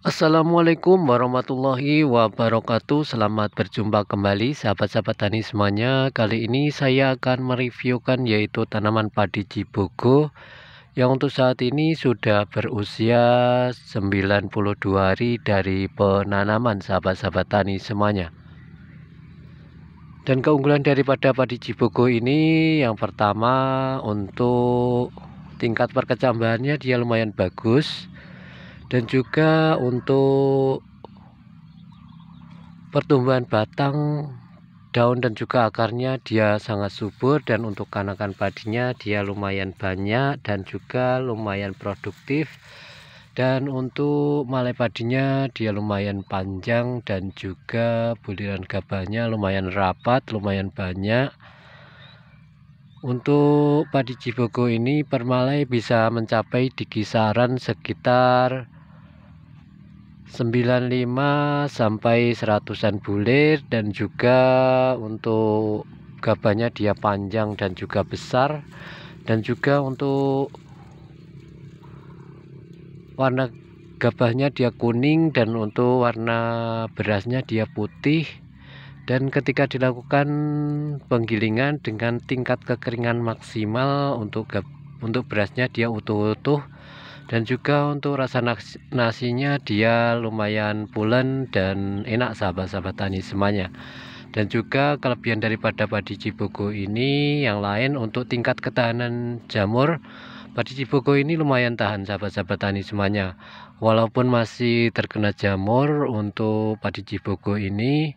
Assalamualaikum warahmatullahi wabarakatuh. Selamat berjumpa kembali sahabat-sahabat tani semuanya. Kali ini saya akan mereviewkan yaitu tanaman padi Cibogo yang untuk saat ini sudah berusia 92 hari dari penanaman sahabat-sahabat tani semuanya. Dan keunggulan daripada padi Cibogo ini yang pertama untuk tingkat perkecambahannya dia lumayan bagus. Dan juga untuk pertumbuhan batang, daun dan juga akarnya dia sangat subur, dan untuk anakan padinya dia lumayan banyak dan juga lumayan produktif. Dan untuk malai padinya dia lumayan panjang dan juga buliran gabahnya lumayan rapat, lumayan banyak. Untuk padi Cibogo ini permalai bisa mencapai di kisaran sekitar 95 sampai 100-an bulir, dan juga untuk gabahnya dia panjang dan juga besar, dan juga untuk warna gabahnya dia kuning, dan untuk warna berasnya dia putih. Dan ketika dilakukan penggilingan dengan tingkat kekeringan maksimal, untuk berasnya dia utuh-utuh, dan juga untuk rasa nasinya dia lumayan pulen dan enak sahabat-sahabat tani semuanya. Dan juga kelebihan daripada padi Cibogo ini yang lain, untuk tingkat ketahanan jamur, padi Cibogo ini lumayan tahan sahabat-sahabat tani semuanya. Walaupun masih terkena jamur, untuk padi Cibogo ini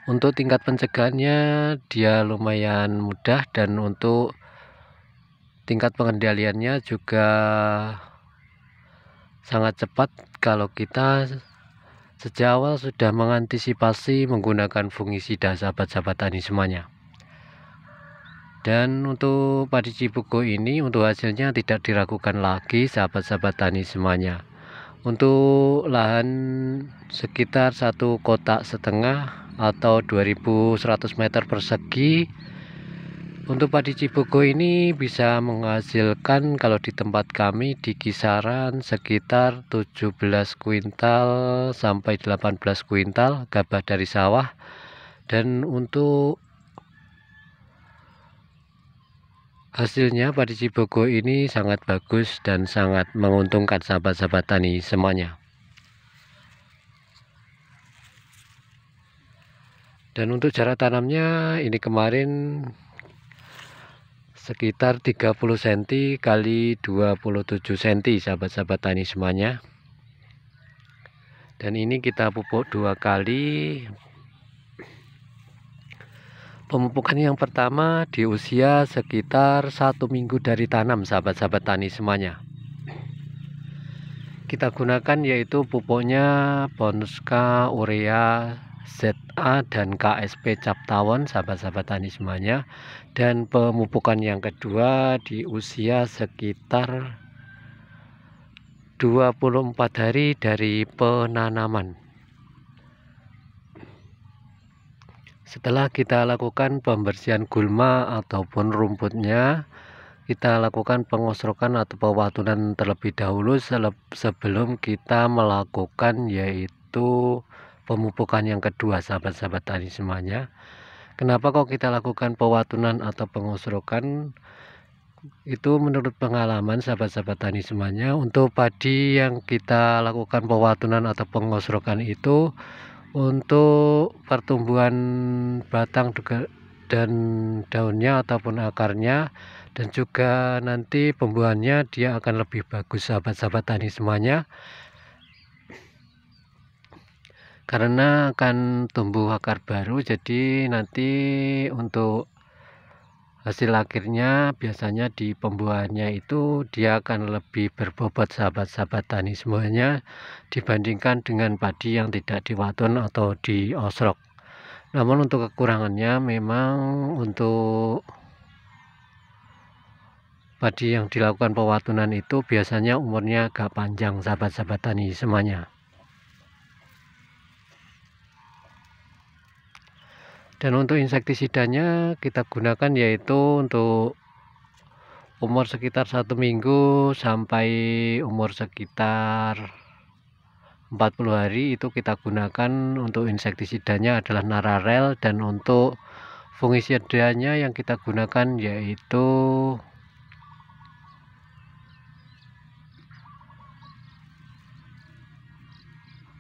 untuk tingkat pencegahannya dia lumayan mudah, dan untuk tingkat pengendaliannya juga sangat cepat kalau kita sejak awal sudah mengantisipasi menggunakan fungisida sahabat-sahabat tani semuanya. Dan untuk padi Cibogo ini untuk hasilnya tidak diragukan lagi sahabat-sahabat tani semuanya. Untuk lahan sekitar 1,5 kotak atau 2100 meter persegi, untuk padi Cibogo ini bisa menghasilkan kalau di tempat kami di kisaran sekitar 17 kuintal sampai 18 kuintal gabah dari sawah. Dan untuk hasilnya padi Cibogo ini sangat bagus dan sangat menguntungkan sahabat-sahabat tani semuanya. Dan untuk jarak tanamnya ini kemarin sekitar 30 cm kali 27 cm sahabat-sahabat tani semuanya. Dan ini kita pupuk 2 kali. Pemupukan yang pertama di usia sekitar 1 minggu dari tanam sahabat-sahabat tani semuanya. Kita gunakan yaitu pupuknya Bonuska Urea ZA dan KSP Cap Tawon sahabat-sahabat tani semuanya. Dan pemupukan yang kedua di usia sekitar 24 hari dari penanaman. Setelah kita lakukan pembersihan gulma ataupun rumputnya, kita lakukan pengosrokan atau pewatunan terlebih dahulu sebelum kita melakukan yaitu pemupukan yang kedua sahabat-sahabat tani semuanya. Kenapa kok kita lakukan pewatunan atau pengosrokan? Itu menurut pengalaman sahabat-sahabat tani semuanya, untuk padi yang kita lakukan pewatunan atau pengosrokan itu untuk pertumbuhan batang dan daunnya ataupun akarnya, dan juga nanti pembuahannya dia akan lebih bagus sahabat-sahabat tani semuanya, karena akan tumbuh akar baru. Jadi nanti untuk hasil akhirnya biasanya di pembuahannya itu dia akan lebih berbobot sahabat-sahabat tani semuanya, dibandingkan dengan padi yang tidak diwatun atau diosrok. Namun untuk kekurangannya memang untuk padi yang dilakukan pewatunan itu biasanya umurnya agak panjang sahabat-sahabat tani semuanya. Dan untuk insektisidanya kita gunakan yaitu untuk umur sekitar 1 minggu sampai umur sekitar 40 hari itu kita gunakan untuk insektisidanya adalah Nararel, dan untuk fungisidanya yang kita gunakan yaitu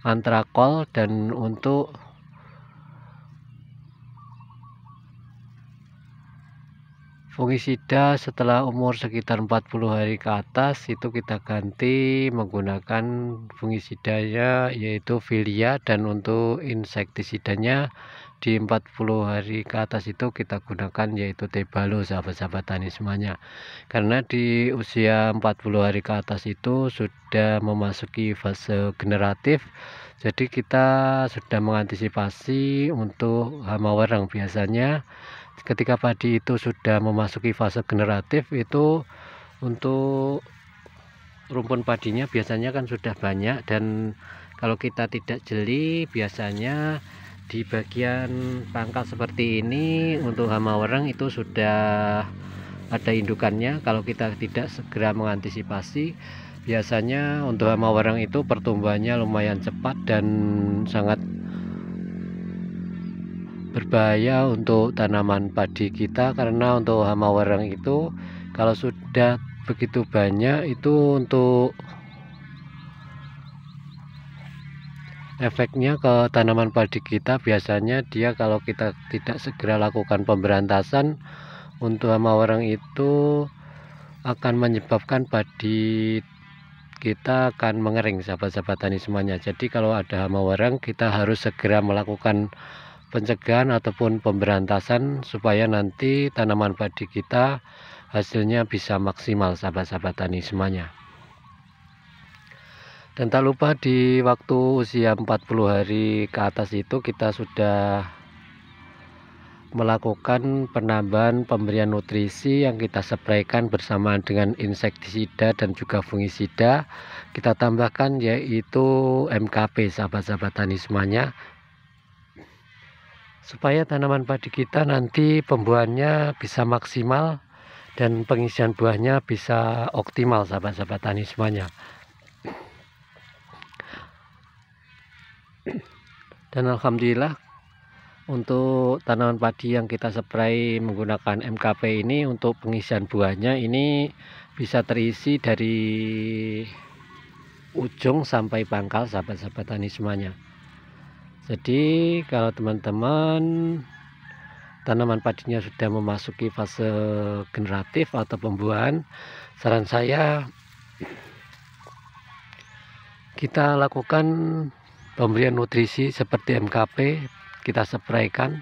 Antrakol. Dan untuk fungisida setelah umur sekitar 40 hari ke atas itu kita ganti menggunakan fungisidanya yaitu Filia, dan untuk insektisidanya di 40 hari ke atas itu kita gunakan yaitu Tebalo, sahabat-sahabat tani semuanya. Karena di usia 40 hari ke atas itu sudah memasuki fase generatif, jadi kita sudah mengantisipasi untuk hama warang. Biasanya ketika padi itu sudah memasuki fase generatif itu untuk rumpun padinya biasanya kan sudah banyak, dan kalau kita tidak jeli biasanya di bagian pangkal seperti ini untuk hama warang itu sudah ada indukannya. Kalau kita tidak segera mengantisipasi, biasanya untuk hama warang itu pertumbuhannya lumayan cepat dan sangat berbahaya untuk tanaman padi kita. Karena untuk hama warang itu kalau sudah begitu banyak itu untuk efeknya ke tanaman padi kita, biasanya dia kalau kita tidak segera lakukan pemberantasan untuk hama warang itu akan menyebabkan padi kita akan mengering, sahabat-sahabat tani semuanya. Jadi kalau ada hama warang kita harus segera melakukan pencegahan ataupun pemberantasan supaya nanti tanaman padi kita hasilnya bisa maksimal, sahabat-sahabat tani semuanya. Dan tak lupa di waktu usia 40 hari ke atas itu kita sudah melakukan penambahan pemberian nutrisi yang kita spraykan bersamaan dengan insektisida dan juga fungisida. Kita tambahkan yaitu MKP, sahabat-sahabat tani semuanya, supaya tanaman padi kita nanti pembuahannya bisa maksimal dan pengisian buahnya bisa optimal, sahabat-sahabat tani semuanya. Dan alhamdulillah untuk tanaman padi yang kita spray menggunakan MKP ini, untuk pengisian buahnya ini bisa terisi dari ujung sampai pangkal, sahabat-sahabat tani semuanya. Jadi kalau teman-teman tanaman padinya sudah memasuki fase generatif atau pembuahan, saran saya kita lakukan pemberian nutrisi seperti MKP, kita spraykan.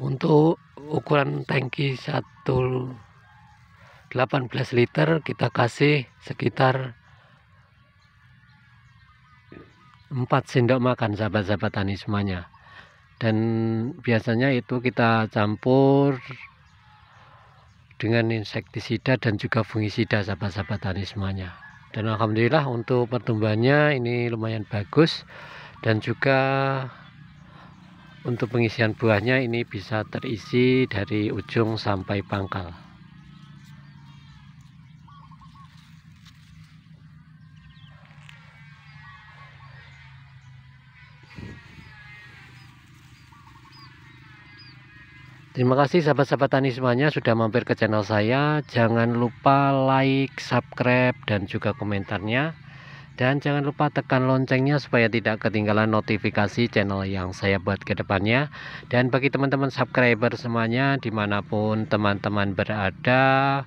Untuk ukuran tangki 18 liter kita kasih sekitar 4 sendok makan, sahabat-sahabat tani semuanya. Dan biasanya itu kita campur dengan insektisida dan juga fungisida, sahabat-sahabat tani semuanya. Dan alhamdulillah untuk pertumbuhannya ini lumayan bagus, dan juga untuk pengisian buahnya ini bisa terisi dari ujung sampai pangkal. Terima kasih sahabat-sahabat tani semuanya sudah mampir ke channel saya. Jangan lupa like, subscribe, dan juga komentarnya. Dan jangan lupa tekan loncengnya supaya tidak ketinggalan notifikasi channel yang saya buat ke depannya. Dan bagi teman-teman subscriber semuanya dimanapun teman-teman berada,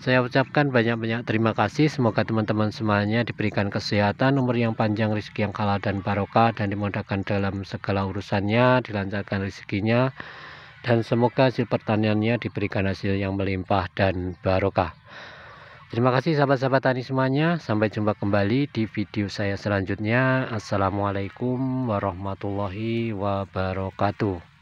saya ucapkan banyak-banyak terima kasih. Semoga teman-teman semuanya diberikan kesehatan, umur yang panjang, rezeki yang halal dan barokah, dan dimudahkan dalam segala urusannya, dilancarkan rezekinya, dan semoga hasil pertaniannya diberikan hasil yang melimpah dan barokah. Terima kasih sahabat-sahabat tani semuanya. Sampai jumpa kembali di video saya selanjutnya. Assalamualaikum warahmatullahi wabarakatuh.